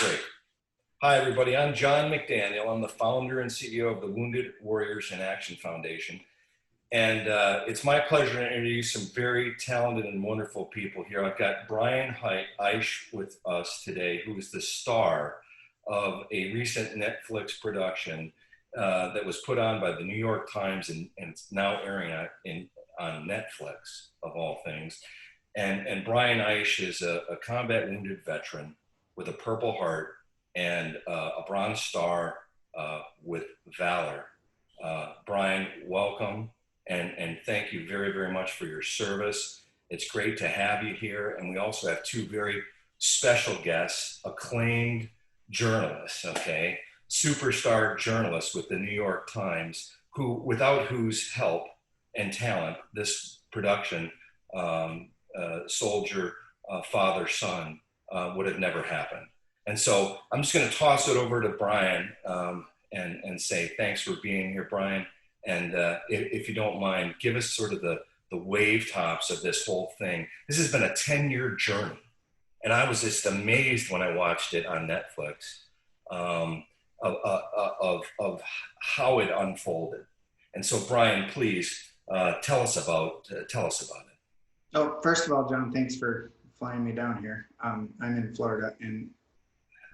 Great. Hi, everybody. I'm John McDaniel. I'm the founder and CEO of the Wounded Warriors in Action Foundation. And it's my pleasure to introduce some very talented and wonderful people here. I've got Brian Eisch with us today, who is the star of a recent Netflix production that was put on by the New York Times and it's now airing on Netflix, of all things. And Brian Eisch is a combat wounded veteran with a Purple Heart and a Bronze Star with Valor. Brian, welcome, and thank you very, very much for your service. It's great to have you here, and we also have two very special guests, acclaimed journalists, okay? Superstar journalists with the New York Times, without whose help and talent, this production, soldier, father, son, would have never happened. And so I'm just going to toss it over to Brian and say thanks for being here, Brian. And if you don't mind, give us sort of the wave tops of this whole thing. This has been a 10-year journey. And I was just amazed when I watched it on Netflix of how it unfolded. And so, Brian, please tell us about it. Oh, first of all, John, thanks for flying me down here. I'm in Florida, and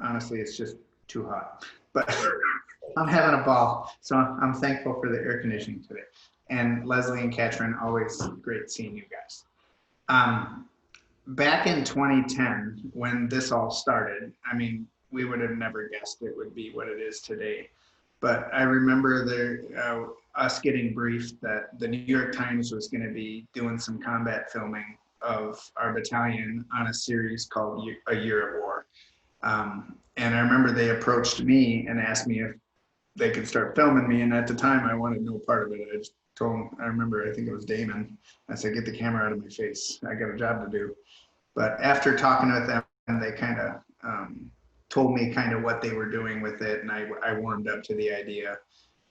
honestly, it's just too hot. But I'm having a ball, so I'm thankful for the air conditioning today. And Leslye and Catrin, always great seeing you guys. Back in 2010, when this all started, I mean, we would have never guessed it would be what it is today. But I remember us getting briefed that the New York Times was going to be doing some combat filming of our battalion on a series called A Year of War. And I remember they approached me and asked me if they could start filming me. And at the time, I wanted no part of it. I just told them, I remember, I think it was Damon. I said, get the camera out of my face. I got a job to do. But after talking with them, they kind of told me kind of what they were doing with it. And I warmed up to the idea.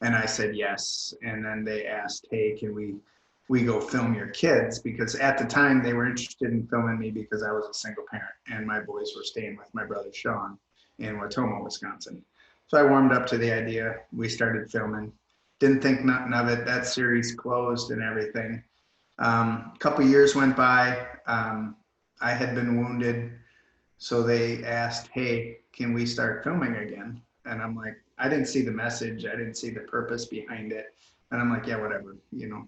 And I said yes. And then they asked, hey, can we go film your kids? Because at the time they were interested in filming me because I was a single parent and my boys were staying with my brother Sean in Watoma, Wisconsin. So I warmed up to the idea. We started filming. Didn't think nothing of it. That series closed and everything. A couple years went by. I had been wounded. So they asked, hey, can we start filming again? And I'm like, I didn't see the message. I didn't see the purpose behind it. And I'm like, yeah, whatever. You know,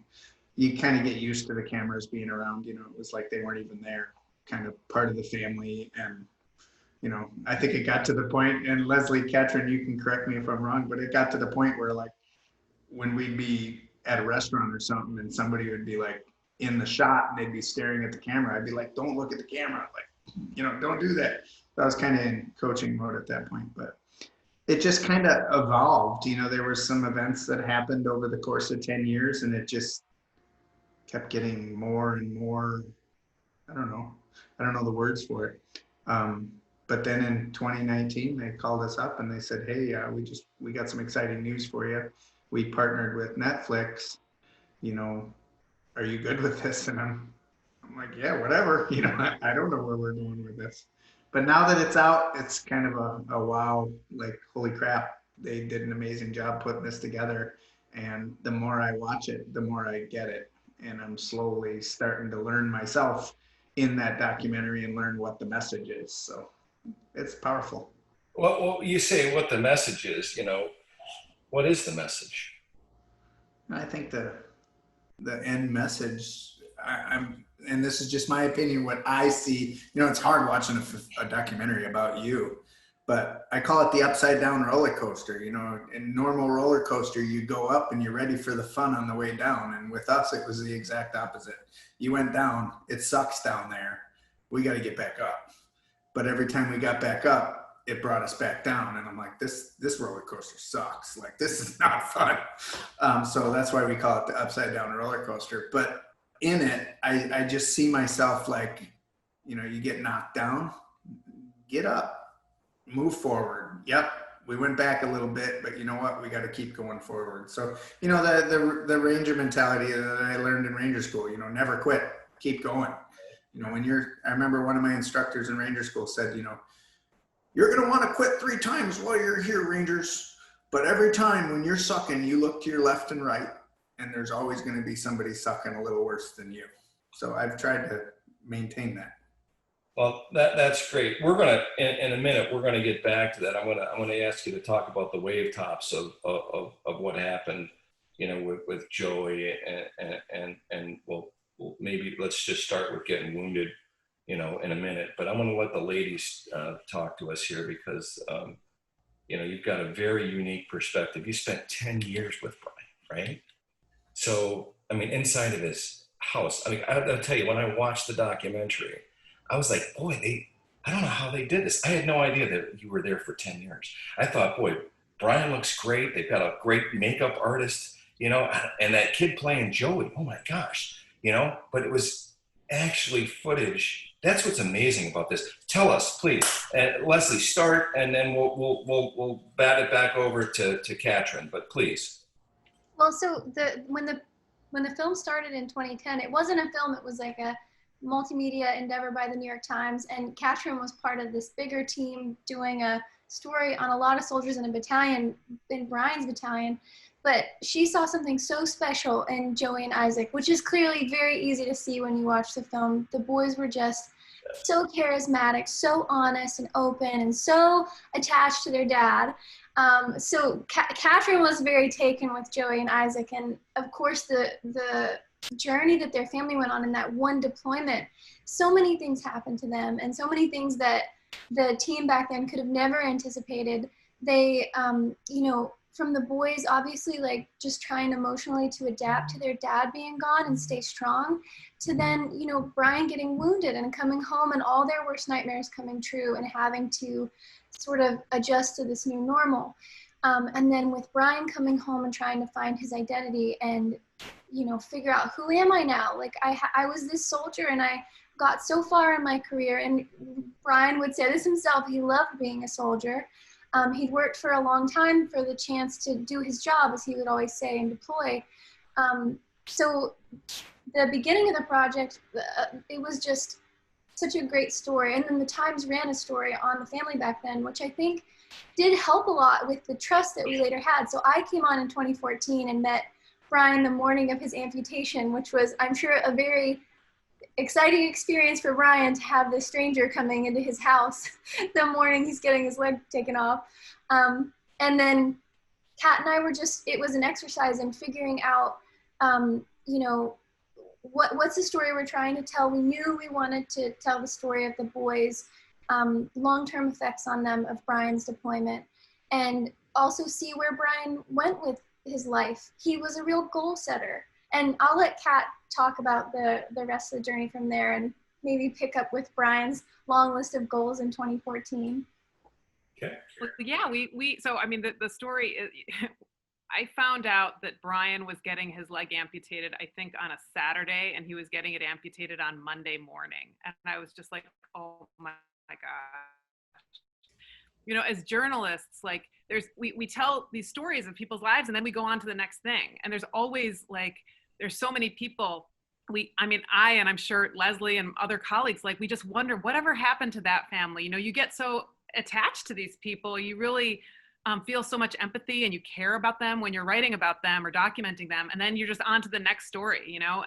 you kind of get used to the cameras being around. You know, it was like they weren't even there, kind of part of the family. And, you know, I think it got to the point, and Leslye, Catrin, you can correct me if I'm wrong, but it got to the point where, like, when we'd be at a restaurant or something and somebody would be like in the shot and they'd be staring at the camera, I'd be like, don't look at the camera. Like, you know, don't do that. So I was kind of in coaching mode at that point, but it just kind of evolved. You know, there were some events that happened over the course of 10 years and it just kept getting more and more, I don't know the words for it. But then in 2019, they called us up and they said, hey, we got some exciting news for you. We partnered with Netflix, you know, are you good with this? And I'm like, yeah, whatever. You know, I don't know where we're going with this. But now that it's out, it's kind of a wow, like, holy crap, they did an amazing job putting this together. And the more I watch it, the more I get it. And I'm slowly starting to learn myself in that documentary and learn what the message is. So it's powerful. Well, you say what the message is, you know, what is the message? I think the end message, and this is just my opinion, what I see, you know, it's hard watching a documentary about you, but I call it the upside down roller coaster. You know, in normal roller coaster, you go up and you're ready for the fun on the way down. And with us, it was the exact opposite. You went down, it sucks down there. We got to get back up. But every time we got back up, it brought us back down. And I'm like, this roller coaster sucks. Like, this is not fun. So that's why we call it the upside down roller coaster. But in it, I just see myself like, you know, you get knocked down, get up, move forward. Yep, we went back a little bit, but you know what? We got to keep going forward. So, you know, the Ranger mentality that I learned in Ranger School, you know, never quit, keep going. You know, I remember one of my instructors in Ranger School said, you know, you're going to want to quit 3 times while you're here, Rangers. But every time when you're sucking, you look to your left and right, and there's always going to be somebody sucking a little worse than you. So I've tried to maintain that. Well, that's great. We're gonna in a minute. We're gonna get back to that. I'm gonna ask you to talk about the wave tops of what happened, you know, with Joey and we'll maybe let's just start with getting wounded, you know, in a minute. But I'm gonna let the ladies talk to us here because you know, you've got a very unique perspective. You spent 10 years with Brian, right? So I mean, inside of his house. I mean, I'll tell you, when I watched the documentary, I was like, boy, I don't know how they did this. I had no idea that you were there for 10 years. I thought, boy, Brian looks great. They've got a great makeup artist, you know, and that kid playing Joey, oh my gosh, you know, but it was actually footage. That's what's amazing about this. Tell us, please. Leslye, start, and then we'll bat it back over to Catrin, but please. Well, so when the film started in 2010, it wasn't a film. It was like a multimedia endeavor by the New York Times, and Catrin was part of this bigger team doing a story on a lot of soldiers in a battalion, in Brian's battalion. But she saw something so special in Joey and Isaac, which is clearly very easy to see when you watch the film. The boys were just so charismatic, so honest and open, and so attached to their dad. So Catrin was very taken with Joey and Isaac, and of course the journey that their family went on in that one deployment. So many things happened to them, and so many things that the team back then could have never anticipated. They, you know, from the boys, obviously, like just trying emotionally to adapt to their dad being gone and stay strong, to then, you know, Brian getting wounded and coming home and all their worst nightmares coming true and having to sort of adjust to this new normal. And then with Brian coming home and trying to find his identity and, you know, figure out, who am I now? Like I was this soldier and I got so far in my career, and Brian would say this himself, he loved being a soldier. He'd worked for a long time for the chance to do his job, as he would always say, and deploy. So the beginning of the project, it was just such a great story. And then the Times ran a story on the family back then, which I think did help a lot with the trust that we later had. So I came on in 2014 and met Brian the morning of his amputation, which was, I'm sure, a very exciting experience for Brian to have this stranger coming into his house the morning he's getting his leg taken off. And then Kat and I were just, it was an exercise in figuring out, you know, what's the story we're trying to tell. We knew we wanted to tell the story of the boys, long-term effects on them of Brian's deployment, and also see where Brian went with his life. He was a real goal setter. And I'll let Kat talk about the rest of the journey from there and maybe pick up with Brian's long list of goals in 2014. Okay. Well, yeah, so I mean, the story is, I found out that Brian was getting his leg amputated, I think on a Saturday, and he was getting it amputated on Monday morning. And I was just like, oh my gosh. You know, as journalists, like we tell these stories of people's lives and then we go on to the next thing. And there's always like, there's so many people, I, and I'm sure Leslye and other colleagues, like we just wonder whatever happened to that family. You know, you get so attached to these people, you really feel so much empathy and you care about them when you're writing about them or documenting them. And then you're just on to the next story, you know?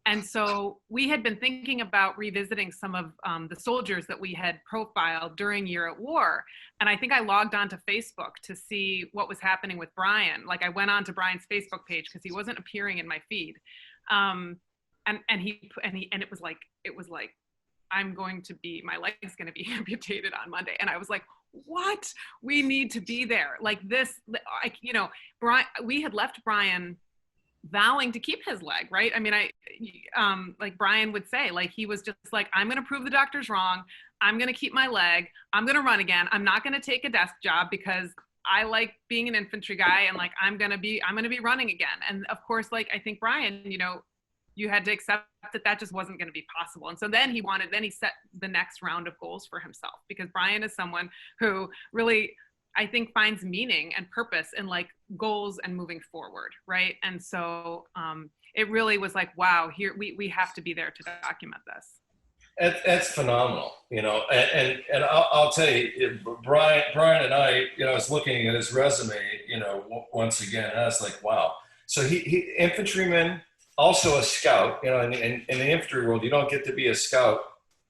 And so we had been thinking about revisiting some of the soldiers that we had profiled during Year at War. And I think I logged onto Facebook to see what was happening with Brian. Like I went on to Brian's Facebook page because he wasn't appearing in my feed. And it was like, my leg's going to be amputated on Monday. And I was like, what? We need to be there. Like this, you know, Brian, we had left Brian vowing to keep his leg, right? I mean, like Brian would say, like, he was just like, I'm going to prove the doctors wrong. I'm going to keep my leg. I'm going to run again. I'm not going to take a desk job because I like being an infantry guy and like, I'm going to be running again. And of course, like, I think Brian, you know, you had to accept that just wasn't going to be possible. And so then he set the next round of goals for himself, because Brian is someone who really, I think, finds meaning and purpose in like goals and moving forward, right? And so it really was like, wow, here we have to be there to document this. That's phenomenal, you know, and I'll tell you, Brian and I, you know, I was looking at his resume, you know, once again, and I was like, wow. So he infantryman, also a scout, you know, in the infantry world, you don't get to be a scout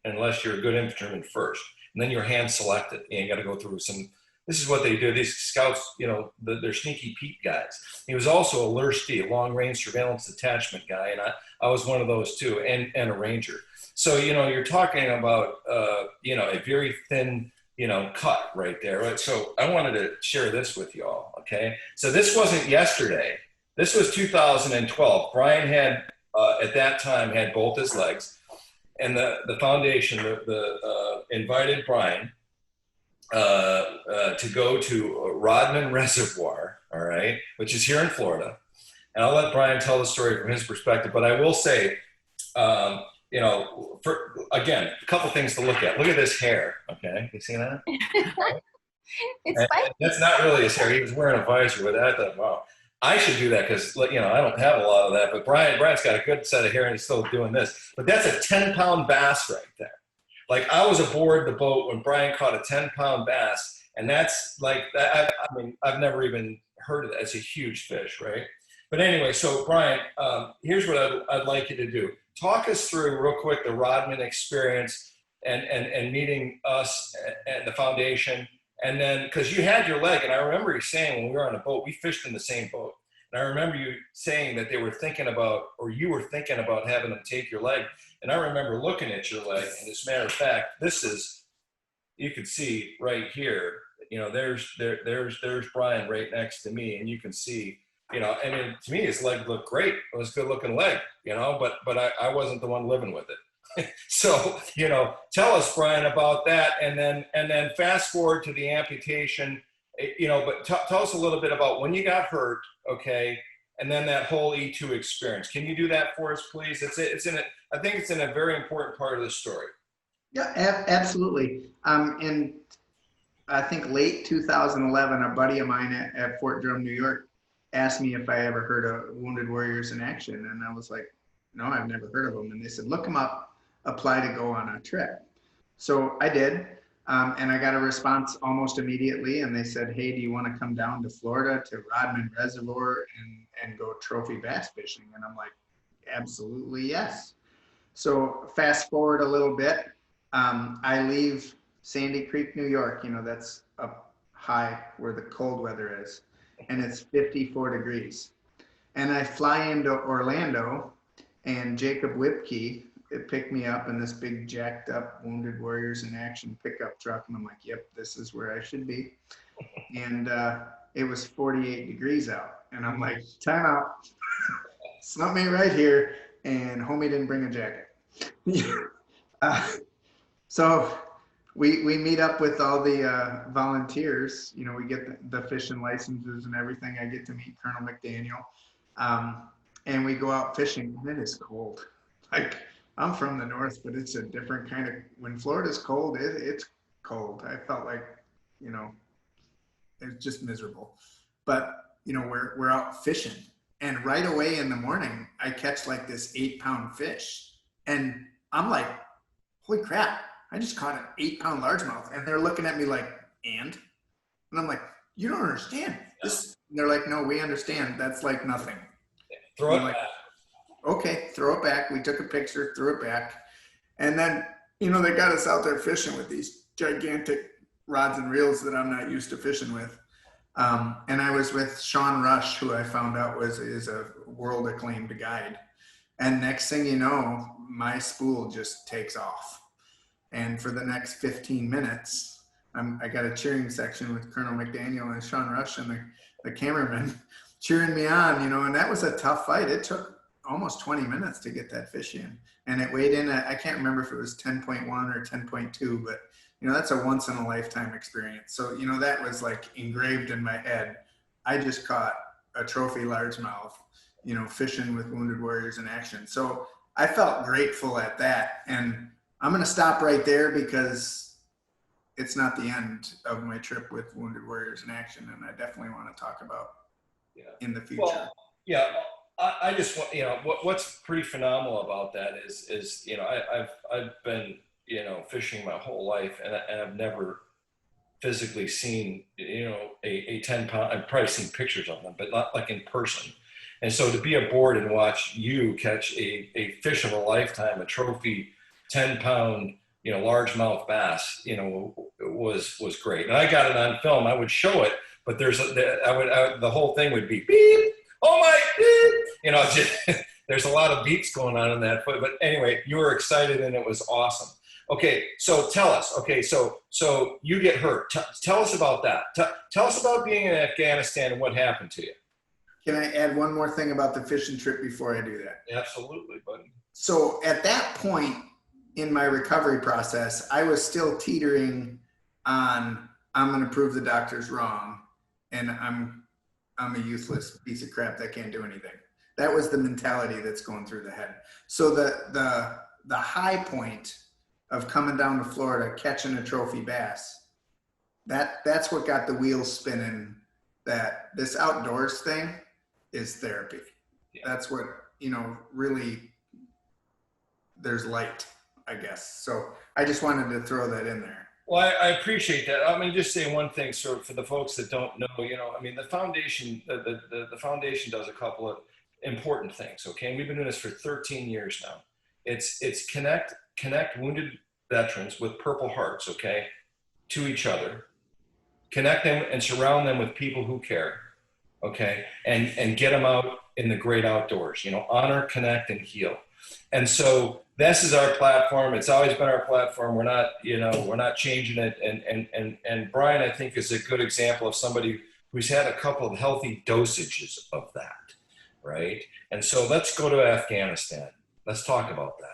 unless you're a good infantryman first, and then you're hand selected, and you got to go through some. This is what they do. These scouts, you know, they're sneaky Pete guys. He was also a LRST, a long range surveillance detachment guy, and I was one of those too, and a ranger. So, you know, you're talking about, you know, a very thin, you know, cut right there, right? So I wanted to share this with you all, okay? So this wasn't yesterday. This was 2012. Brian had, at that time, had both his legs. And the foundation invited Brian to go to Rodman Reservoir, all right, which is here in Florida. And I'll let Brian tell the story from his perspective, but I will say, you know, again, a couple things to look at. Look at this hair, okay? You see that? It's spicy. That's not really his hair. He was wearing a visor with that. I thought, wow, I should do that because, you know, I don't have a lot of that. But Brian's got a good set of hair and he's still doing this. But that's a 10-pound bass right there. Like, I was aboard the boat when Brian caught a 10-pound bass, and that's like, I mean, I've never even heard of that. It's a huge fish, right? But anyway, so Brian, here's what I'd like you to do. Talk us through real quick the Rodman experience and meeting us and the foundation. And then, because you had your leg, and I remember you saying when we were on a boat, we fished in the same boat. And I remember you saying that they were thinking about, or you were thinking about having them take your leg. And I remember looking at your leg, and as a matter of fact, this is, you can see right here, you know, there's Brian right next to me, and you can see, you know, I mean, to me, his leg looked great. It was a good looking leg, you know, but I wasn't the one living with it. So, you know, tell us, Brian, about that. And then fast forward to the amputation, you know, but tell us a little bit about when you got hurt, okay, and then that whole E2 experience. Can you do that for us, please? I think it's in a very important part of the story. Yeah, absolutely. And I think late 2011, a buddy of mine at Fort Drum, New York, asked me if I ever heard of Wounded Warriors in Action. And I was like, no, I've never heard of them. And they said, look them up, apply to go on a trip. So I did. And I got a response almost immediately. And they said, hey, do you want to come down to Florida to Rodman Reservoir and go trophy bass fishing? And I'm like, absolutely, yes. So fast forward a little bit. I leave Sandy Creek, New York. You know, that's up high where the cold weather is. And it's 54 degrees. And I fly into Orlando, and Jacob Whipkey picked me up in this big jacked up Wounded Warriors in Action pickup truck. And I'm like, yep, this is where I should be. And it was 48 degrees out. And I'm like, time out. Snub me right here. And homie didn't bring a jacket. So we meet up with all the volunteers. You know, we get the fishing licenses and everything. I get to meet Colonel McDaniel. And we go out fishing, and it is cold. Like, I'm from the north, but it's a different kind of, when Florida's cold, it's cold. I felt like, you know, it's just miserable. But, you know, we're out fishing, and right away in the morning, I catch like this 8-pound fish, and I'm like, holy crap, I just caught an 8-pound largemouth. And they're looking at me like, and I'm like, you don't understand this. And they're like, no, we understand. That's like nothing. Throw it like, back. Okay, throw it back. We took a picture, threw it back. And then, you know, they got us out there fishing with these gigantic rods and reels that I'm not used to fishing with. And I was with Sean Rush, who I found out is a world acclaimed guide. And next thing you know, my spool just takes off. And for the next 15 minutes, I got a cheering section with Colonel McDaniel and Sean Rush and the cameraman cheering me on, you know, and that was a tough fight. It took almost 20 minutes to get that fish in. And it weighed in, I can't remember if it was 10.1 or 10.2, but, you know, that's a once in a lifetime experience. So, you know, that was like engraved in my head. I just caught a trophy largemouth, you know, fishing with Wounded Warriors in Action. So I felt grateful at that. And I'm going to stop right there because it's not the end of my trip with Wounded Warriors in Action. And I definitely want to talk about in the future. Well, yeah, I just want, what's pretty phenomenal about that is I've been, fishing my whole life, and I've never physically seen, a 10-pound, I've probably seen pictures of them, but not like in person. And so to be aboard and watch you catch a fish of a lifetime, a trophy 10-pound, largemouth bass, was great. And I got it on film. I would show it, but the whole thing would be beep, oh my, beep, just, there's a lot of beeps going on in that. But anyway, you were excited and it was awesome. Okay, so tell us. Okay, so you get hurt. Tell us about that. Tell us about being in Afghanistan and what happened to you. Can I add one more thing about the fishing trip before I do that? Absolutely, buddy. So at that point in my recovery process, I was still teetering on, I'm going to prove the doctors wrong, and I'm a useless piece of crap that can't do anything. That was the mentality that's going through the head. So the high point of coming down to Florida, catching a trophy bass, that's what got the wheels spinning, that this outdoors thing is therapy. Yeah. That's what, really, there's light, I guess. So I just wanted to throw that in there. Well, I appreciate that. I mean, just say one thing, sort of, for the folks that don't know, the foundation, the foundation does a couple of important things. Okay. And we've been doing this for 13 years now. It's connect wounded veterans with Purple Hearts, okay, to each other, connect them and surround them with people who care, okay, and get them out in the great outdoors, honor, connect, and heal. And so this is our platform. It's always been our platform. We're not changing it. And Brian, I think, is a good example of somebody who's had a couple of healthy dosages of that, right? And so let's go to Afghanistan. Let's talk about that.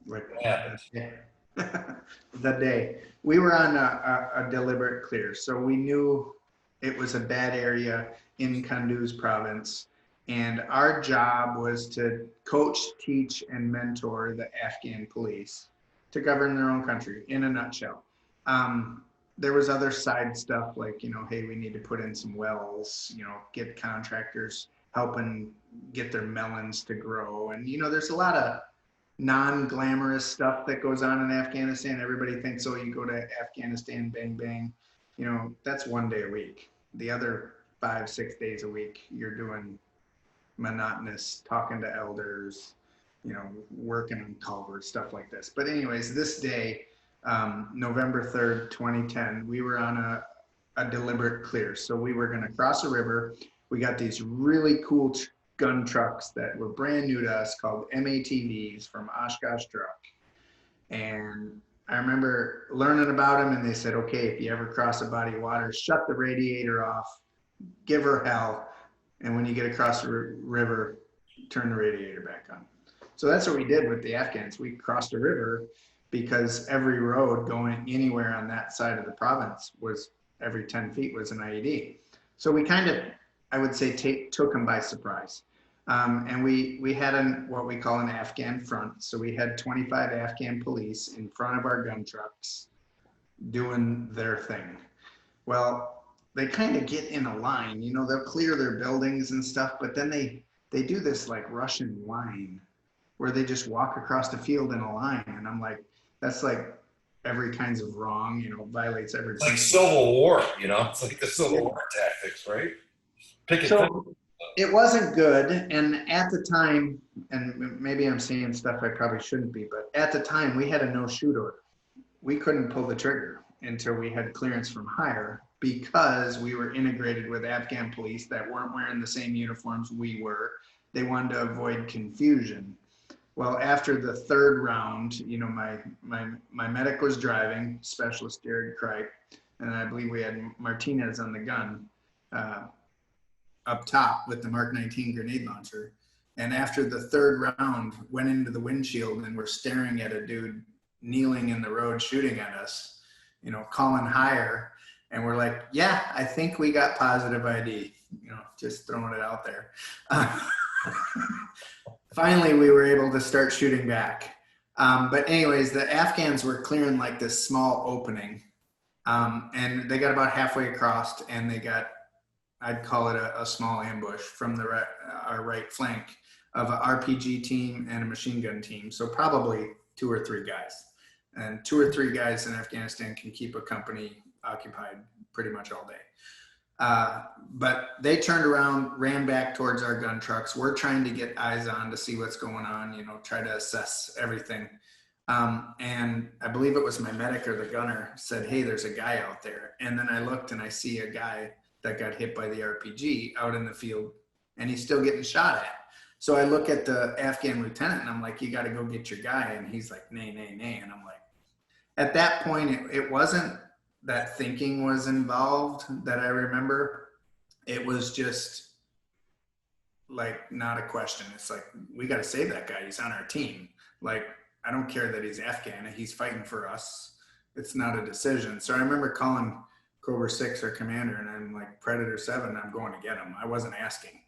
What happened? Yeah. The day we were on a deliberate clear, so we knew it was a bad area in Kunduz province, and our job was to coach, teach, and mentor the Afghan police to govern their own country, in a nutshell. There was other side stuff like, hey, we need to put in some wells, get contractors helping get their melons to grow, and there's a lot of non-glamorous stuff that goes on in Afghanistan. Everybody thinks, oh, you go to Afghanistan, bang, bang. That's one day a week. The other 5-6 days a week, you're doing monotonous, talking to elders, working on culverts, stuff like this. But anyways, this day, November 3rd, 2010, we were on a deliberate clear. So we were going to cross a river. We got these really cool gun trucks that were brand new to us called MATVs from Oshkosh Truck. And I remember learning about them, and they said, okay, if you ever cross a body of water, shut the radiator off, give her hell. And when you get across the river, turn the radiator back on. So that's what we did with the Afghans. We crossed a river because every road going anywhere on that side of the province was every 10 feet was an IED. So we kind of, I would say, took them by surprise. And we had what we call an Afghan front. So we had 25 Afghan police in front of our gun trucks doing their thing. Well, they kind of get in a line, they'll clear their buildings and stuff, but then they do this like Russian line where they just walk across the field in a line. And I'm like, that's like every kinds of wrong, violates every. It's like Civil War, it's like the Civil War tactics, right? It wasn't good. And at the time, and maybe I'm saying stuff I probably shouldn't be, but at the time we had a no-shoot order. We couldn't pull the trigger until we had clearance from higher, because we were integrated with Afghan police that weren't wearing the same uniforms we were. They wanted to avoid confusion. Well, after the third round, my medic was driving, Specialist Jared Cripe, and I believe we had Martinez on the gun up top with the Mark 19 grenade launcher. And after the third round, went into the windshield and we're staring at a dude kneeling in the road shooting at us, calling higher. And we're like, yeah, I think we got positive ID, just throwing it out there. Finally, we were able to start shooting back. But anyways, the Afghans were clearing like this small opening. And they got about halfway across, and they got I'd call it a small ambush from our right flank of an RPG team and a machine gun team. So probably 2 or 3 guys. And 2 or 3 guys in Afghanistan can keep a company occupied pretty much all day. But they turned around, ran back towards our gun trucks. We're trying to get eyes on to see what's going on, you know, try to assess everything. And I believe it was my medic or the gunner said, hey, there's a guy out there. And then I looked and I see a guy that got hit by the RPG out in the field, and he's still getting shot at. So I look at the Afghan lieutenant and I'm like, you got to go get your guy. And he's like, nay, nay, nay. And I'm like, at that point, it wasn't that thinking was involved that I remember. It was just like, not a question. It's like, we got to save that guy. He's on our team. Like, I don't care that he's Afghan. He's fighting for us. It's not a decision. So I remember calling Cobra 6, our commander, and I'm like, Predator 7, I'm going to get him. I wasn't asking.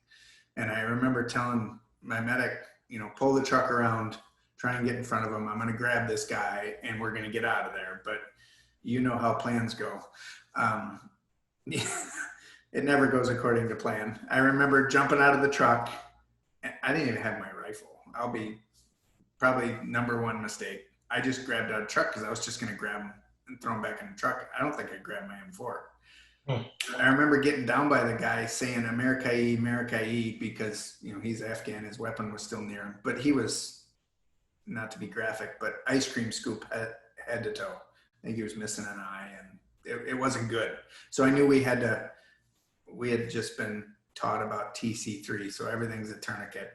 And I remember telling my medic, you know, pull the truck around, try and get in front of him. I'm going to grab this guy and we're going to get out of there. But you know how plans go. It never goes according to plan. I remember jumping out of the truck. I didn't even have my rifle. I'll be probably #1 mistake. I just grabbed out of the truck because I was just going to grab him and throw him back in the truck. I don't think I grabbed my M4. I remember getting down by the guy saying America-E, because, you know, he's Afghan, his weapon was still near him, but he was, not to be graphic, but ice cream scoop head to toe. I think he was missing an eye, and it wasn't good. So I knew we had just been taught about TC3, so everything's a tourniquet.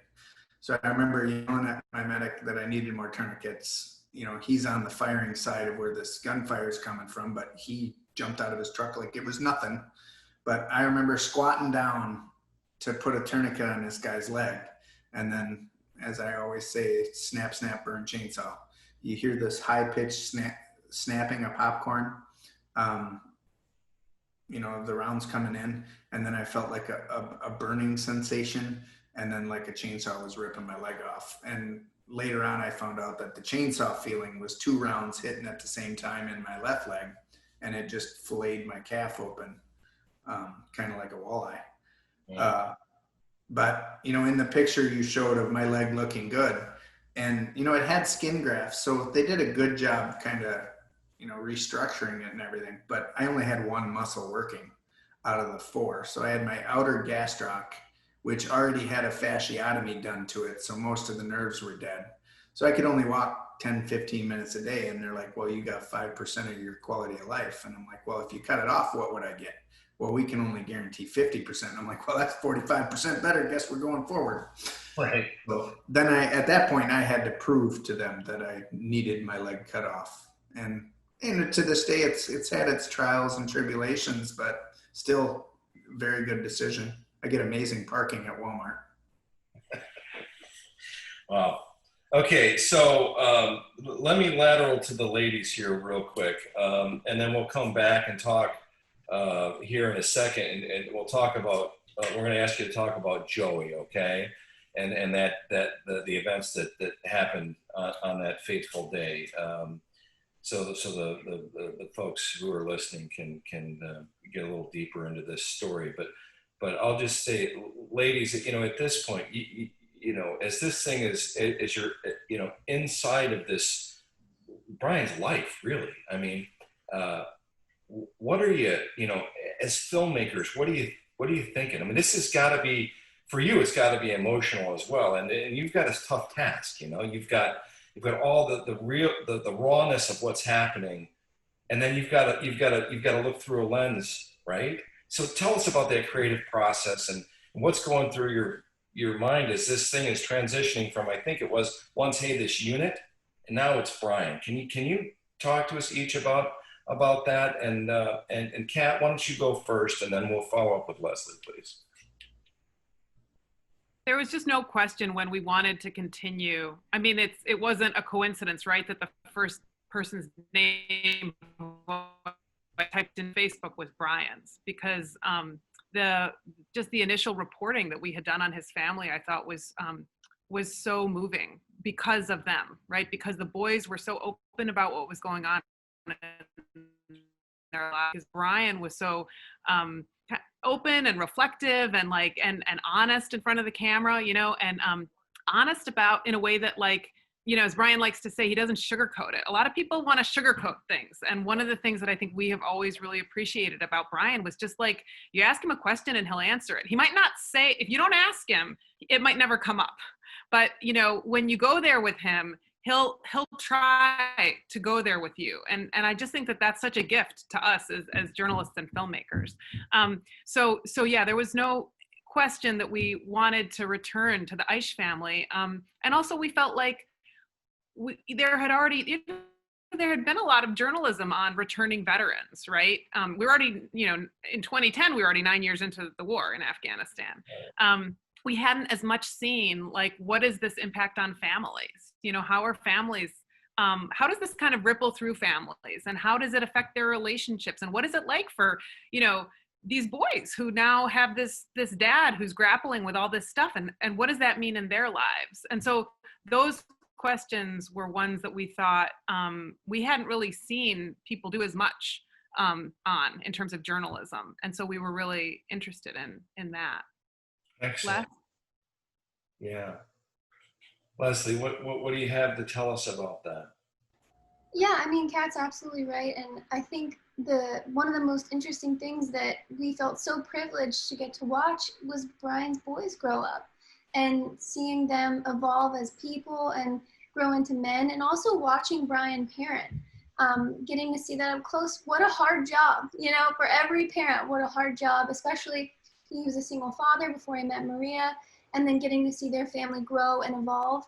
So I remember yelling at my medic that I needed more tourniquets. You know, he's on the firing side of where this gunfire is coming from, but he jumped out of his truck like it was nothing. But I remember squatting down to put a tourniquet on this guy's leg. And then, as I always say, snap, snap, burn, chainsaw. You hear this high-pitched snapping of popcorn, you know, the rounds coming in. And then I felt like a burning sensation. And then like a chainsaw was ripping my leg off. And later on, I found out that the chainsaw feeling was 2 rounds hitting at the same time in my left leg. And it just filleted my calf open, kind of like a walleye. Yeah. But, you know, in the picture you showed of my leg looking good, and, you know, it had skin grafts. So they did a good job kind of, you know, restructuring it and everything. But I only had 1 muscle working out of the 4. So I had my outer gastroc, which already had a fasciotomy done to it. So most of the nerves were dead. So I could only walk 10, 15 minutes a day. And they're like, well, you got 5% of your quality of life. And I'm like, well, if you cut it off, what would I get? Well, we can only guarantee 50%. And I'm like, well, that's 45% better. Guess we're going forward. Right. So then at that point, I had to prove to them that I needed my leg cut off. And to this day, it's had its trials and tribulations, but still very good decision. I get amazing parking at Walmart. Wow. Okay, so let me lateral to the ladies here real quick, and then we'll come back and talk here in a second, and we'll talk about, we're going to ask you to talk about Joey, okay, and the events that happened on that fateful day, so the folks who are listening can get a little deeper into this story, but I'll just say, ladies, you know, at this point, you know, as this thing is you're, you know, inside of this, Brian's life, really. I mean, what are you, you know, as filmmakers, what are you thinking? I mean, this has got to be, for you, it's got to be emotional as well. And you've got a tough task, you know, you've got all the rawness of what's happening. And then you've got to look through a lens, right? So tell us about that creative process and what's going through your mind as this thing is transitioning from, I think it was once, hey, this unit, and now it's Brian. Can you talk to us each about that? And Kat, why don't you go first, and then we'll follow up with Leslye, please. There was just no question when we wanted to continue. I mean, it wasn't a coincidence, right, that the first person's name I typed in Facebook was Brian's, because the initial reporting that we had done on his family, I thought was so moving because of them, right? Because the boys were so open about what was going on in their lives. Brian was so open and reflective and like and honest in front of the camera, you know, and honest about in a way that, like, you know, as Brian likes to say, he doesn't sugarcoat it. A lot of people want to sugarcoat things. And one of the things that I think we have always really appreciated about Brian was just like, you ask him a question and he'll answer it. He might not say, if you don't ask him, it might never come up. But, you know, when you go there with him, he'll try to go there with you. And I just think that that's such a gift to us as journalists and filmmakers. So yeah, there was no question that we wanted to return to the Eisch family. And also we felt like there had been a lot of journalism on returning veterans, right? We're already, you know, in 2010, we were already 9 years into the war in Afghanistan. We hadn't as much seen, like, what is this impact on families? You know, how are families, how does this kind of ripple through families, and how does it affect their relationships? And what is it like for, you know, these boys who now have this dad who's grappling with all this stuff, and what does that mean in their lives? And so those questions were ones that we thought we hadn't really seen people do as much on in terms of journalism. And so we were really interested in that. Excellent. Yeah. Leslye, what do you have to tell us about that? Yeah, I mean, Kat's absolutely right. And I think one of the most interesting things that we felt so privileged to get to watch was Brian's boys grow up and seeing them evolve as people and grow into men, and also watching Brian parent, getting to see that up close. What a hard job, you know, for every parent, what a hard job, especially he was a single father before he met Maria, and then getting to see their family grow and evolve.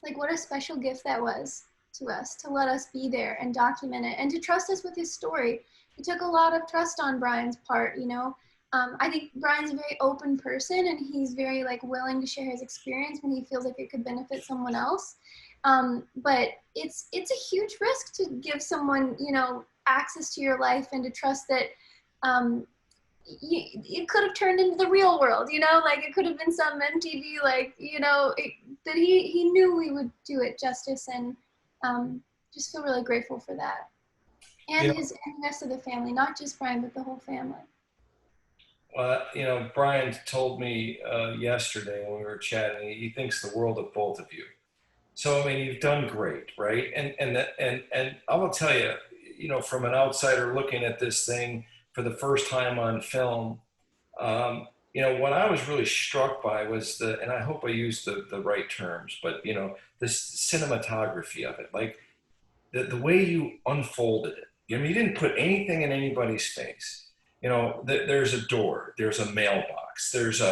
Like, what a special gift that was to us, to let us be there and document it and to trust us with his story. It took a lot of trust on Brian's part, you know. I think Brian's a very open person, and he's very like willing to share his experience when he feels like it could benefit someone else. But it's a huge risk to give someone, you know, access to your life and to trust that it could have turned into the real world, you know, like it could have been some MTV, like, you know, that he knew we would do it justice, and just feel really grateful for that. And Yeah. and the rest of the family, not just Brian, but the whole family. Well, you know, Brian told me yesterday when we were chatting, he thinks the world of both of you. So, I mean, you've done great, right? And I will tell you, you know, from an outsider looking at this thing for the first time on film, you know, what I was really struck by was and I hope I used the right terms, but, you know, the cinematography of it, like the way you unfolded it. I mean, you didn't put anything in anybody's face. You know, there's a door, there's a mailbox, there's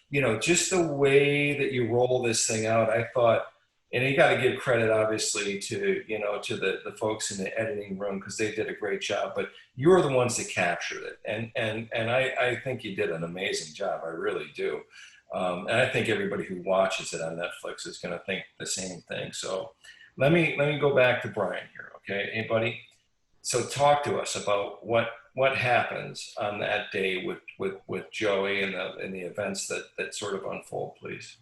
you know, just the way that you roll this thing out, I thought, and you got to give credit, obviously, to, you know, to the folks in the editing room, because they did a great job, but you're the ones that captured it. And I think you did an amazing job. I really do. And I think everybody who watches it on Netflix is going to think the same thing. So let me go back to Brian here. Okay. Anybody? So talk to us about what happens on that day with Joey and the events that sort of unfold, please.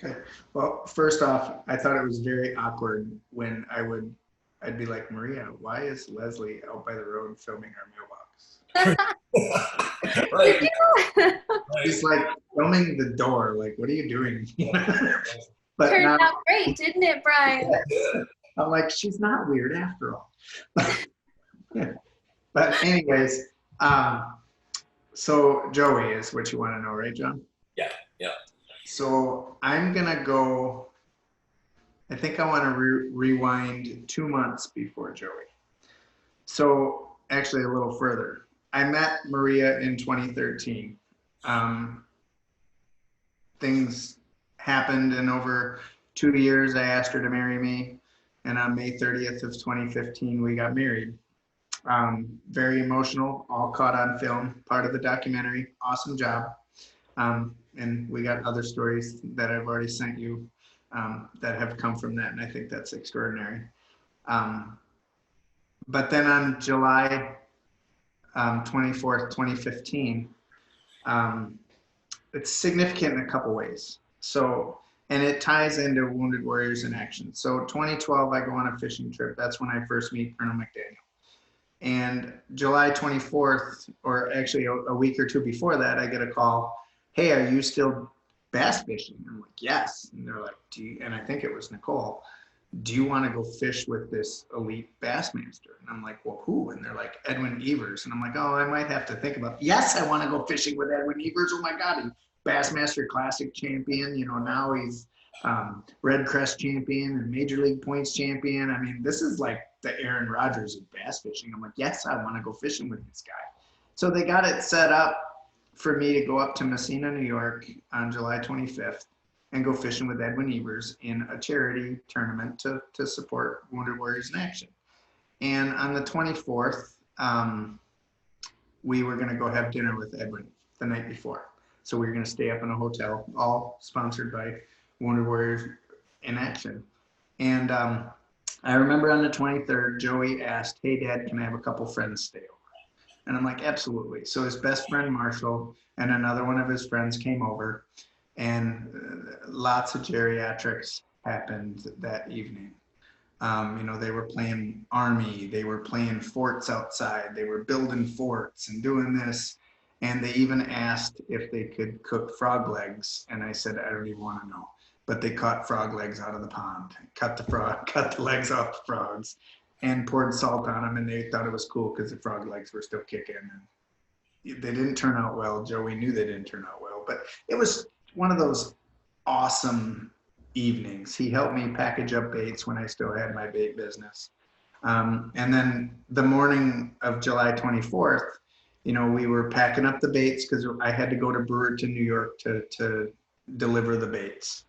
Okay. Well, first off, I thought it was very awkward when I'd be like, Maria, why is Leslye out by the road filming our mailbox? Right. He's like filming the door. Like, what are you doing? But Turned now, out great, didn't it, Brian? I'm like, she's not weird after all. Yeah. But anyways, so Joey is what you want to know, right, John? Yeah. So I'm gonna go, I think I want to rewind 2 months before Joey. So actually a little further. I met Maria in 2013. Things happened, and over 2 years I asked her to marry me, and on May 30th of 2015 we got married. Very emotional, all caught on film, part of the documentary. Awesome job. And we got other stories that I've already sent you that have come from that, and I think that's extraordinary. But then on July 24th, 2015, it's significant in a couple ways. So, and it ties into Wounded Warriors in Action. So 2012, I go on a fishing trip. That's when I first meet Colonel McDaniel. And July 24th, or actually a week or two before that, I get a call. Hey, are you still bass fishing? I'm like, yes. And they're like, and I think it was Nicole, do you want to go fish with this elite Bassmaster? And I'm like, well, who? And they're like, Edwin Evers. And I'm like, oh, I might have to think about it. Yes, I want to go fishing with Edwin Evers. Oh my God, he's Bassmaster Classic champion. You know, now he's Red Crest champion and Major League Points champion. I mean, this is like the Aaron Rodgers of bass fishing. I'm like, yes, I want to go fishing with this guy. So they got it set up for me to go up to Messina, New York on July 25th and go fishing with Edwin Evers in a charity tournament to support Wounded Warriors in Action. And on the 24th, we were going to go have dinner with Edwin the night before. So we were going to stay up in a hotel, all sponsored by Wounded Warriors in Action. And I remember on the 23rd, Joey asked, hey, Dad, can I have a couple friends stay over? And I'm like, absolutely. So his best friend, Marshall, and another one of his friends came over, and lots of geriatrics happened that evening. You know, they were playing Army, they were playing forts outside, they were building forts and doing this. And they even asked if they could cook frog legs. And I said, I don't even want to know. But they caught frog legs out of the pond, cut the legs off the frogs, and poured salt on them. And they thought it was cool because the frog legs were still kicking. And they didn't turn out well. Joey knew they didn't turn out well, but it was one of those awesome evenings. He helped me package up baits when I still had my bait business. And then the morning of July 24th, you know, we were packing up the baits because I had to go to Brewerton, New York to deliver the baits.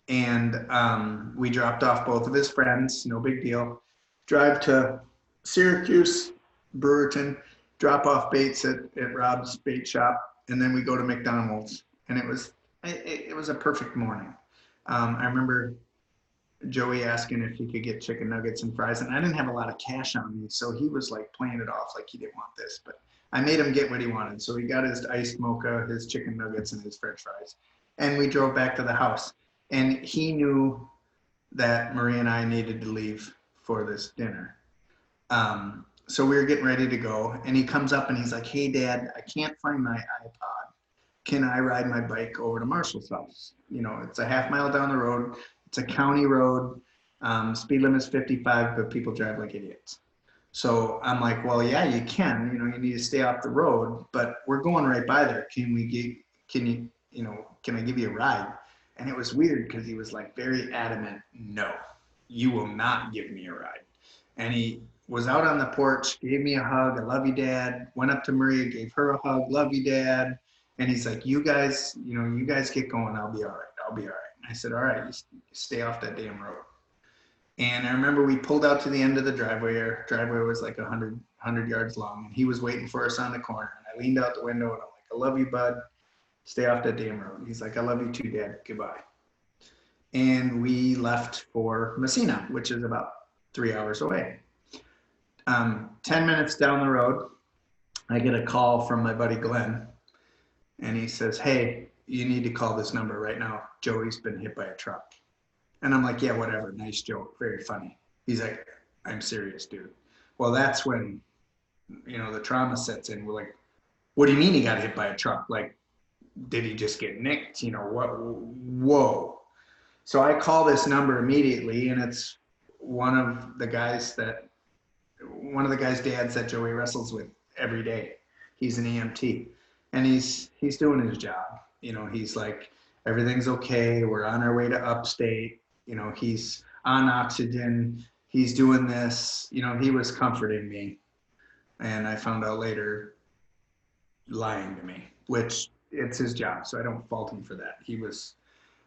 And we dropped off both of his friends, no big deal. Drive to Syracuse, Brewerton, drop off baits at Rob's bait shop, and then we go to McDonald's. And it was a perfect morning. I remember Joey asking if he could get chicken nuggets and fries, and I didn't have a lot of cash on me, so he was like playing it off like he didn't want this, but I made him get what he wanted. So he got his iced mocha, his chicken nuggets, and his french fries, and we drove back to the house. And he knew that Marie and I needed to leave for this dinner. So we were getting ready to go, and he comes up and he's like, hey, Dad, I can't find my iPod. Can I ride my bike over to Marshall's house? You know, it's a half mile down the road. It's a county road. Speed limit is 55, but people drive like idiots. So I'm like, well, yeah, you can. You know, you need to stay off the road, but we're going right by there. Can I give you a ride? And it was weird because he was like very adamant, no, you will not give me a ride. And he was out on the porch, gave me a hug, I love you, Dad. Went up to Maria, gave her a hug, love you, Dad. And he's like, you guys get going, I'll be all right. And I said, all right, you stay off that damn road. And I remember we pulled out to the end of the driveway. Our driveway was like 100 yards long, and he was waiting for us on the corner. And I leaned out the window and I'm like, I love you, bud. Stay off that damn road. He's like, I love you too, Dad. Goodbye. And we left for Messina, which is about 3 hours away. 10 minutes down the road, I get a call from my buddy Glenn, and he says, hey, you need to call this number right now. Joey's been hit by a truck. And I'm like, yeah, whatever. Nice joke. Very funny. He's like, I'm serious, dude. Well, that's when, you know, the trauma sets in. We're like, what do you mean he got hit by a truck? Like, did he just get nicked? You know, what? Whoa. So I call this number immediately, and it's one of the guys' dads that Joey wrestles with every day. He's an EMT, and he's doing his job. You know, he's like, everything's okay. We're on our way to upstate. You know, he's on oxygen. He's doing this. You know, he was comforting me, and I found out later, lying to me, which it's his job, so I don't fault him for that. He was,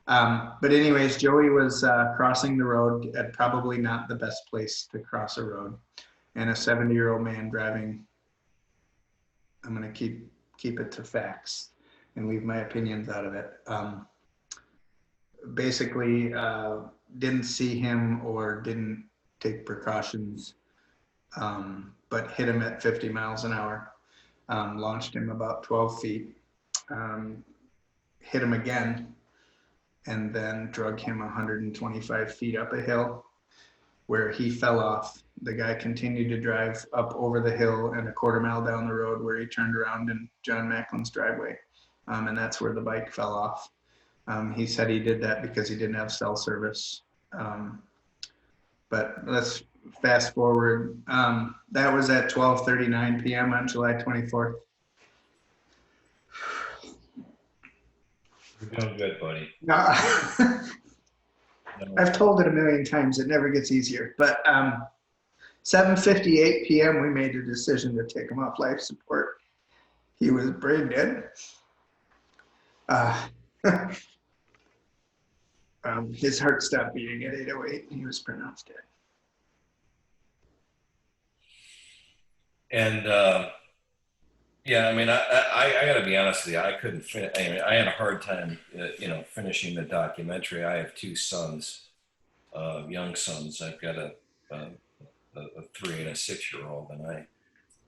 but anyways, Joey was crossing the road at probably not the best place to cross a road, and a 70-year-old man driving. I'm gonna keep it to facts and leave my opinions out of it. Basically, didn't see him or didn't take precautions, but hit him at 50 miles an hour, launched him about 12 feet, hit him again, and then drug him 125 feet up a hill. where he fell off. The guy continued to drive up over the hill and a quarter mile down the road where he turned around in John Macklin's driveway. And that's where the bike fell off. He said he did that because he didn't have cell service. But let's fast forward. That was at 12:39 p.m. on July 24th. You're doing good, buddy. No. No. I've told it a million times. It never gets easier. But 7:58 p.m. we made a decision to take him off life support. He was brain dead. His heart stopped beating at 8:08 and he was pronounced dead. And yeah, I mean, I got to be honest with you. I couldn't finish. I mean, I had a hard time, finishing the documentary. I have two sons, young sons. I've got a 3 and a 6-year-old, and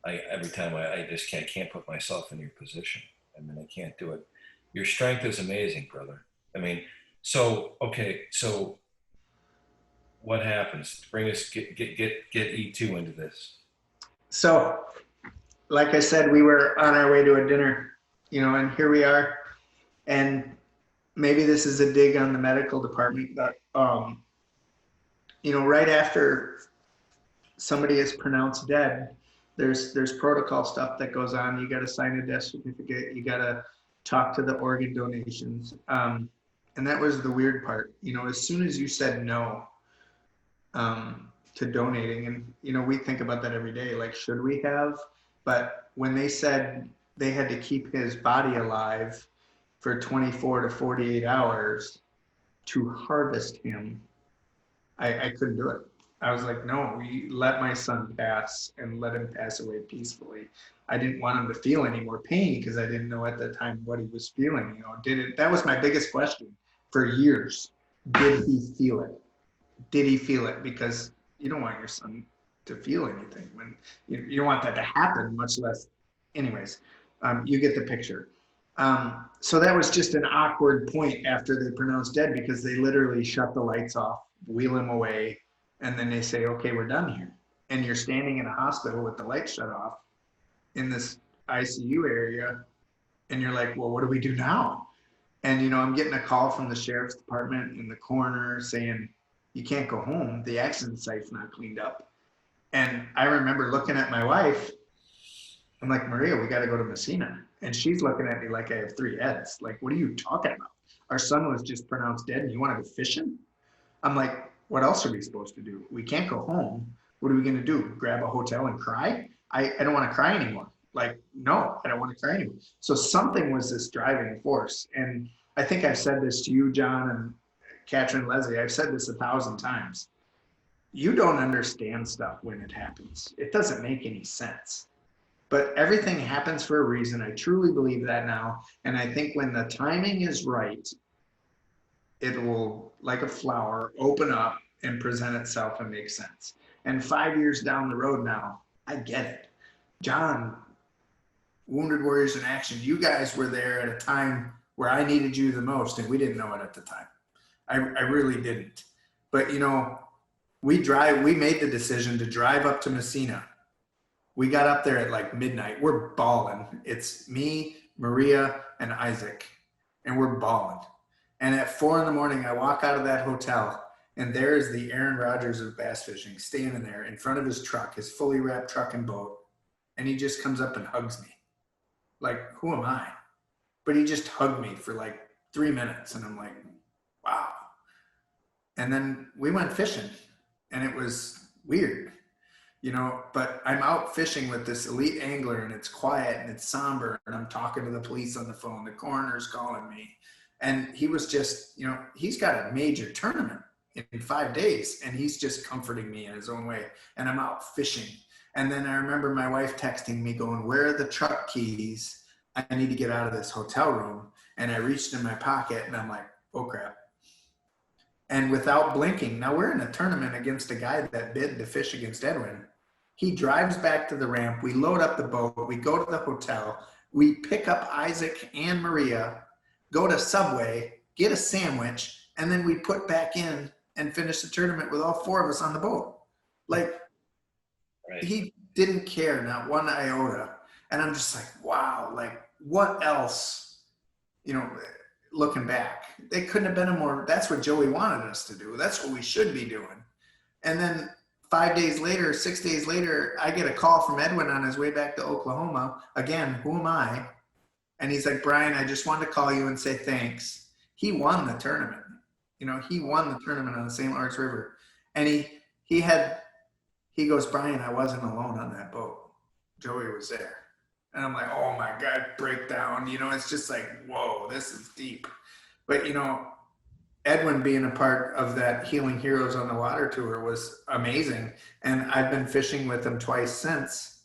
I every time I just can't put myself in your position. I mean, I can't do it. Your strength is amazing, brother. I mean, so what happens? Bring us get E2 into this. So, like I said, we were on our way to a dinner, and here we are. And maybe this is a dig on the medical department, but, right after somebody is pronounced dead, there's protocol stuff that goes on. You got to sign a death certificate. You got to talk to the organ donations. And that was the weird part. As soon as you said no to donating, and, we think about that every day, like, should we have? But when they said they had to keep his body alive for 24 to 48 hours to harvest him, I couldn't do it. I was like, no, we let my son pass and let him pass away peacefully. I didn't want him to feel any more pain because I didn't know at the time what he was feeling. That was my biggest question for years. Did he feel it? Did he feel it? Because you don't want your son to feel anything when you don't want that to happen, much less. Anyways, you get the picture. So that was just an awkward point after they pronounced dead, because they literally shut the lights off, wheel him away, and then they say, okay, we're done here. And you're standing in a hospital with the lights shut off in this ICU area, and you're like, well, what do we do now? And, I'm getting a call from the sheriff's department and the coroner saying, you can't go home. The accident site's not cleaned up. And I remember looking at my wife. I'm like, Maria, we got to go to Messina. And she's looking at me like I have 3 heads. Like, what are you talking about? Our son was just pronounced dead and you want to go fishing? I'm like, what else are we supposed to do? We can't go home. What are we going to do? Grab a hotel and cry? I don't want to cry anymore. Like, no, I don't want to cry anymore. So something was this driving force. And I think I've said this to you, John, and Catrin, Leslye. I've said this 1,000 times. You don't understand stuff when it happens. It doesn't make any sense. But everything happens for a reason. I truly believe that now. And I think when the timing is right, it will, like a flower, open up and present itself and make sense. And 5 years down the road now, I get it. John, Wounded Warriors in Action, you guys were there at a time where I needed you the most, and we didn't know it at the time. I really didn't. But, we made the decision to drive up to Messina. We got up there at like midnight. We're bawling. It's me, Maria, and Isaac, and we're bawling. And at 4 a.m, I walk out of that hotel, and there is the Aaron Rodgers of bass fishing standing there in front of his truck, his fully wrapped truck and boat. And he just comes up and hugs me. Like, who am I? But he just hugged me for like 3 minutes. And I'm like, wow. And then we went fishing, and it was weird, but I'm out fishing with this elite angler, and it's quiet and it's somber, and I'm talking to the police on the phone. The coroner's calling me. And he was just, he's got a major tournament in 5 days, and he's just comforting me in his own way. And I'm out fishing. And then I remember my wife texting me going, where are the truck keys? I need to get out of this hotel room. And I reached in my pocket, and I'm like, oh crap. And without blinking, now we're in a tournament against a guy that bid to fish against Edwin. He drives back to the ramp. We load up the boat. We go to the hotel. We pick up Isaac and Maria, go to Subway, get a sandwich, and then we put back in and finished the tournament with all 4 of us on the boat. Like, Right. he didn't care, not one iota. And I'm just like, wow, like, what else, you know, looking back, it couldn't have been a more, that's what Joey wanted us to do. That's what we should be doing. And then 5 days later, 6 days later, I get a call from Edwin on his way back to Oklahoma. Again, who am I? And he's like, Brian, I just wanted to call you and say thanks. He won the tournament. You know, he won the tournament on the St. Lawrence River. And he goes, Brian, I wasn't alone on that boat. Joey was there. And I'm like, oh my God, breakdown. You know, it's just like, whoa, this is deep. But, you know, Edwin being a part of that Healing Heroes on the Water tour was amazing. And I've been fishing with him twice since.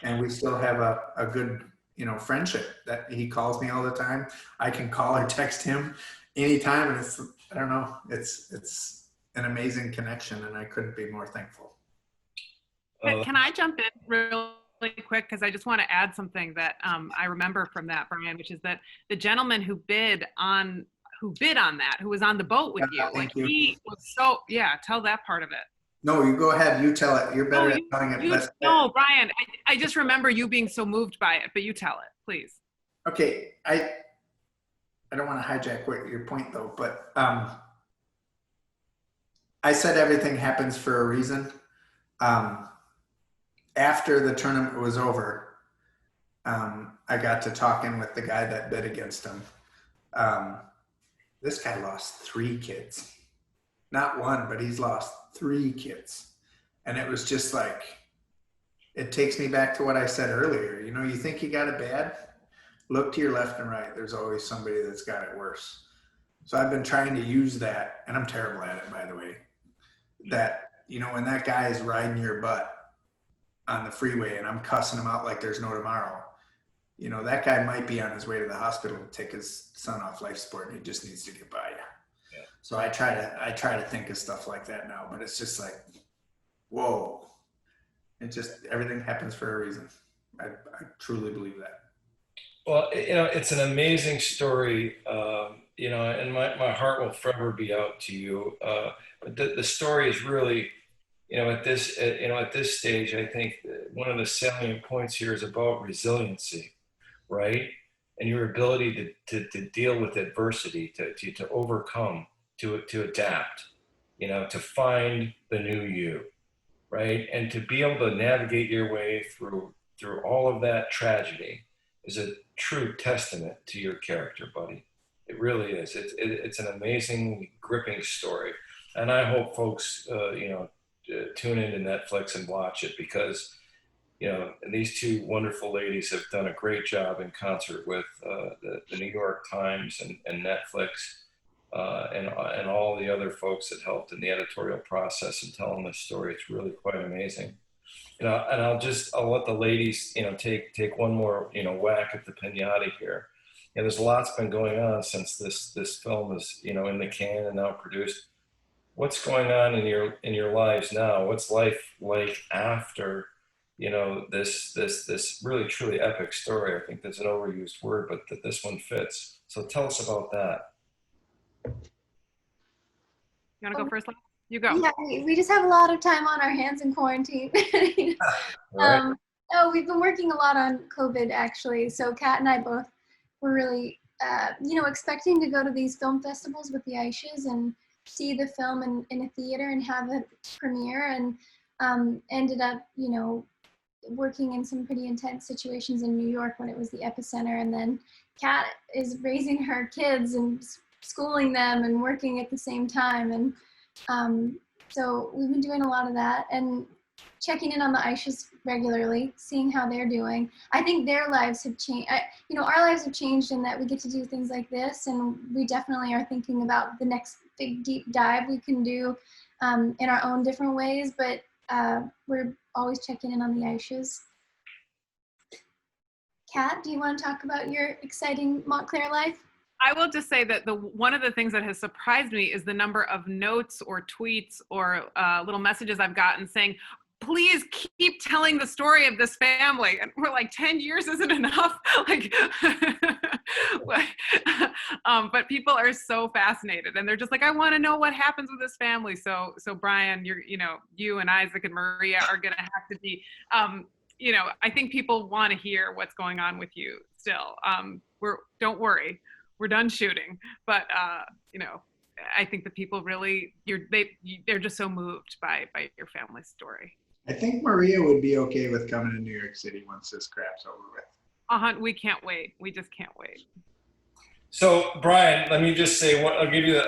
And we still have a good, you know, friendship that he calls me all the time. I can call or text him anytime. And it's, I don't know, it's an amazing connection. And I couldn't be more thankful. Can I jump in really quick? Because I just want to add something that I remember from that, Brian, which is that the gentleman who bid on that, who was on the boat with you, Thank like, you. he was so, yeah, tell that part of it. No, you go ahead. You tell it. You're better at telling it. No, Brian, I just remember you being so moved by it, but you tell it, please. Okay. I don't want to hijack your point though, but I said everything happens for a reason. After the tournament was over, I got to talking with the guy that bid against him. This guy lost 3 kids. Not one, but he's lost 3 kids. And it was just like, it takes me back to what I said earlier. You know, you think you got it bad? Look to your left and right. There's always somebody that's got it worse. So I've been trying to use that, and I'm terrible at it, by the way, that, you know, when that guy is riding your butt on the freeway and I'm cussing him out like there's no tomorrow, you know, that guy might be on his way to the hospital to take his son off life support and he just needs to get by you. Yeah. So I try to think of stuff like that now, but it's just like, whoa, it just, everything happens for a reason. I truly believe that. Well, you know, it's an amazing story, you know, and my heart will forever be out to you. But the story is really, you know, at this stage, I think one of the salient points here is about resiliency, right? And your ability to deal with adversity, to overcome, to adapt, you know, to find the new you, right? And to be able to navigate your way through all of that tragedy is a true testament to your character, buddy. It really is. It's an amazing, gripping story. And I hope folks, you know, tune into Netflix and watch it, because, you know, these 2 wonderful ladies have done a great job in concert with the New York Times and Netflix and all the other folks that helped in the editorial process and telling this story. It's really quite amazing. You know, and I'll let the ladies, you know, take one more, you know, whack at the pinata here. You know, there's lots been going on since this film is, you know, in the can and now produced. What's going on in your lives now? What's life like after, you know, this really truly epic story? I think that's an overused word, but that this one fits. So tell us about that. You want to go first? You go. Yeah, we just have a lot of time on our hands in quarantine. Right. Oh, we've been working a lot on COVID, actually. So Kat and I both were really, you know, expecting to go to these film festivals with the Eiches and see the film in a theater and have a premiere, and ended up, you know, working in some pretty intense situations in New York when it was the epicenter. And then Kat is raising her kids and schooling them and working at the same time. And so we've been doing a lot of that and checking in on the Eiches regularly, seeing how they're doing. I think their lives have changed. You know, our lives have changed in that we get to do things like this, and we definitely are thinking about the next big deep dive we can do in our own different ways, but we're always checking in on the Eiches. Kat, do you want to talk about your exciting Montclair life? I will just say that one of the things that has surprised me is the number of notes or tweets or little messages I've gotten saying, please keep telling the story of this family. And we're like, 10 years isn't enough. Like, But people are so fascinated, and they're just like, I want to know what happens with this family. So Brian, you and Isaac and Maria are going to have to be, I think people want to hear what's going on with you still. Don't worry, we're done shooting, but I think the people really, they're just so moved by your family story. I think Maria would be okay with coming to New York City once this crap's over with. We can't wait. We just can't wait. So Brian, let me just say what I'll give you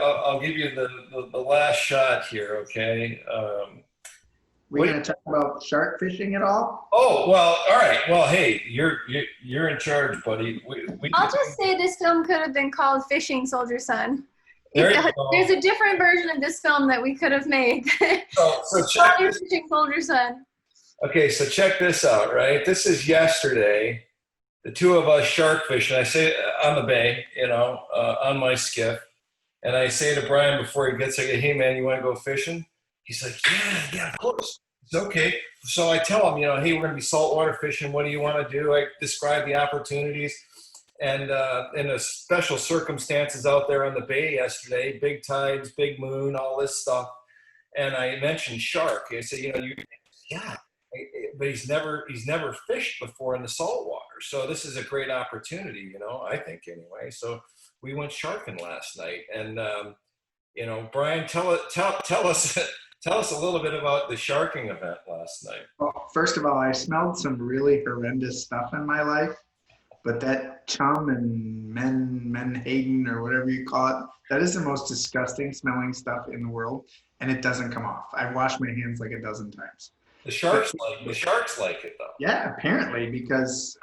the last shot here, okay? We're going to talk about shark fishing at all? Oh, well, all right. Well, hey, you're in charge, buddy. I'll just say this film could have been called Fishing Soldier Son. There's a different version of this film that we could have made. So check this. Fishing Soldier Son. Okay, so check this out, right? This is yesterday. The two of us shark fishing. I say on the bay, on my skiff, and I say to Brian before he gets there, "Hey man, you want to go fishing?" He's like, "Yeah, of course." It's okay. So I tell him, "Hey, we're going to be saltwater fishing. What do you want to do?" I describe the opportunities. And in the special circumstances out there on the bay yesterday, big tides, big moon, all this stuff. And I mentioned shark. I said, yeah, but he's never fished before in the saltwater. So this is a great opportunity, I think anyway. So we went sharking last night. And, Brian, tell us a little bit about the sharking event last night. Well, first of all, I smelled some really horrendous stuff in my life. But that chum and menhaden or whatever you call it, that is the most disgusting smelling stuff in the world, and it doesn't come off. I've washed my hands like a dozen times. The sharks like it though. Yeah, apparently, because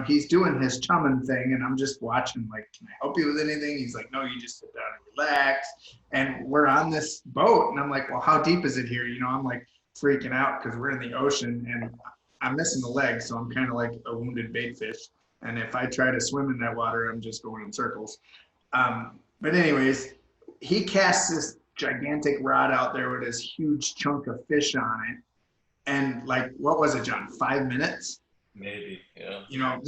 he's doing his chumming thing, and I'm just watching. Like, can I help you with anything? He's like, no, you just sit down and relax. And we're on this boat, and I'm like, well, how deep is it here? I'm like freaking out because we're in the ocean, and I'm missing a leg, so I'm kind of like a wounded bait fish. And if I try to swim in that water, I'm just going in circles. But anyways, he casts this gigantic rod out there with this huge chunk of fish on it. And like, what was it, John? 5 minutes? Maybe, yeah.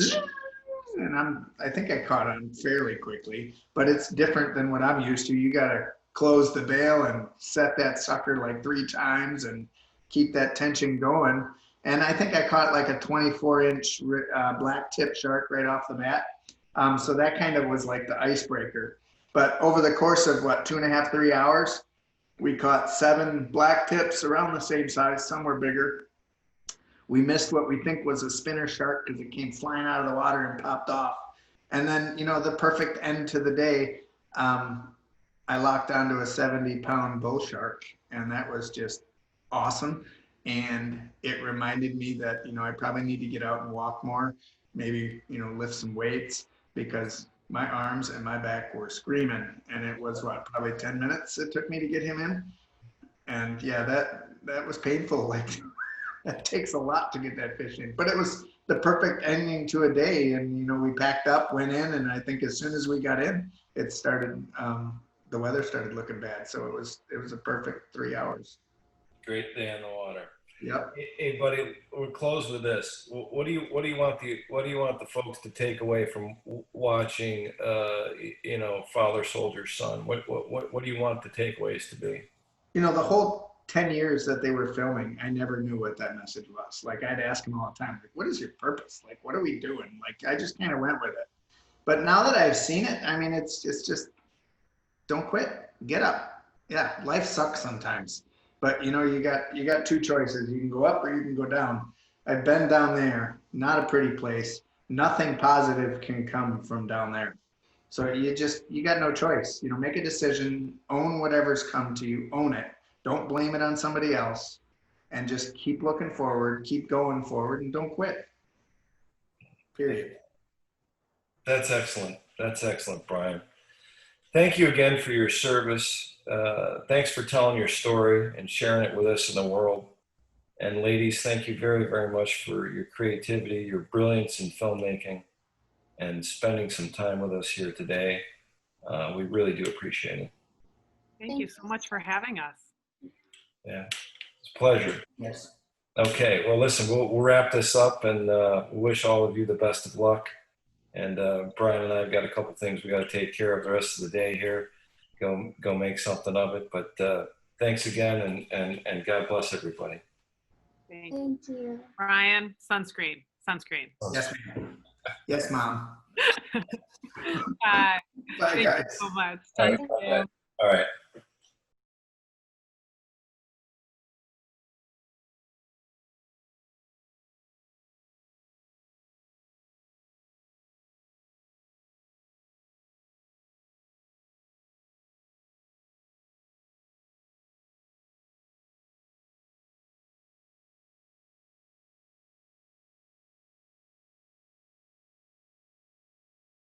And I think I caught on fairly quickly, but it's different than what I'm used to. You got to close the bail and set that sucker like 3 times and keep that tension going. And I think I caught like a 24-inch black tip shark right off the bat. So that kind of was like the icebreaker. But over the course of 2.5, 3 hours, we caught 7 black tips around the same size. Some were bigger. We missed what we think was a spinner shark because it came flying out of the water and popped off. And then, the perfect end to the day, I locked onto a 70-pound bull shark, and that was just awesome. And it reminded me that, I probably need to get out and walk more, maybe, lift some weights, because my arms and my back were screaming. And it was probably 10 minutes it took me to get him in. And yeah, that was painful. Like, that takes a lot to get that fish in, but it was the perfect ending to a day. And, we packed up, went in, and I think as soon as we got in, it started, the weather started looking bad. So it was a perfect 3 hours. Great day in the water. Yep. Hey, buddy, we'll close with this. What do you want the folks to take away from watching, Father Soldier Son? What do you want the takeaways to be? The whole 10 years that they were filming, I never knew what that message was. Like, I'd ask them all the time, like, what is your purpose? Like, what are we doing? Like, I just kind of went with it. But now that I've seen it, I mean, it's just don't quit. Get up. Yeah, life sucks sometimes. But you got 2 choices. You can go up or you can go down. I've been down there, not a pretty place. Nothing positive can come from down there. So you got no choice. Make a decision, own whatever's come to you, own it. Don't blame it on somebody else, and just keep looking forward, keep going forward, and don't quit. Period. That's excellent. That's excellent, Brian. Thank you again for your service. Thanks for telling your story and sharing it with us in the world. And ladies, thank you very, very much for your creativity, your brilliance in filmmaking, and spending some time with us here today. We really do appreciate it. Thank you so much for having us. Yeah, it's a pleasure. Yes. Okay, well, listen, we'll wrap this up, and wish all of you the best of luck. And Brian and I have got a couple things we got to take care of the rest of the day here. Go make something of it. But thanks again, and God bless everybody. Thank you. Brian, sunscreen. Yes, ma'am. Yes, Mom. Bye. Bye, Thank guys. you so much. All right. Thank you. All right.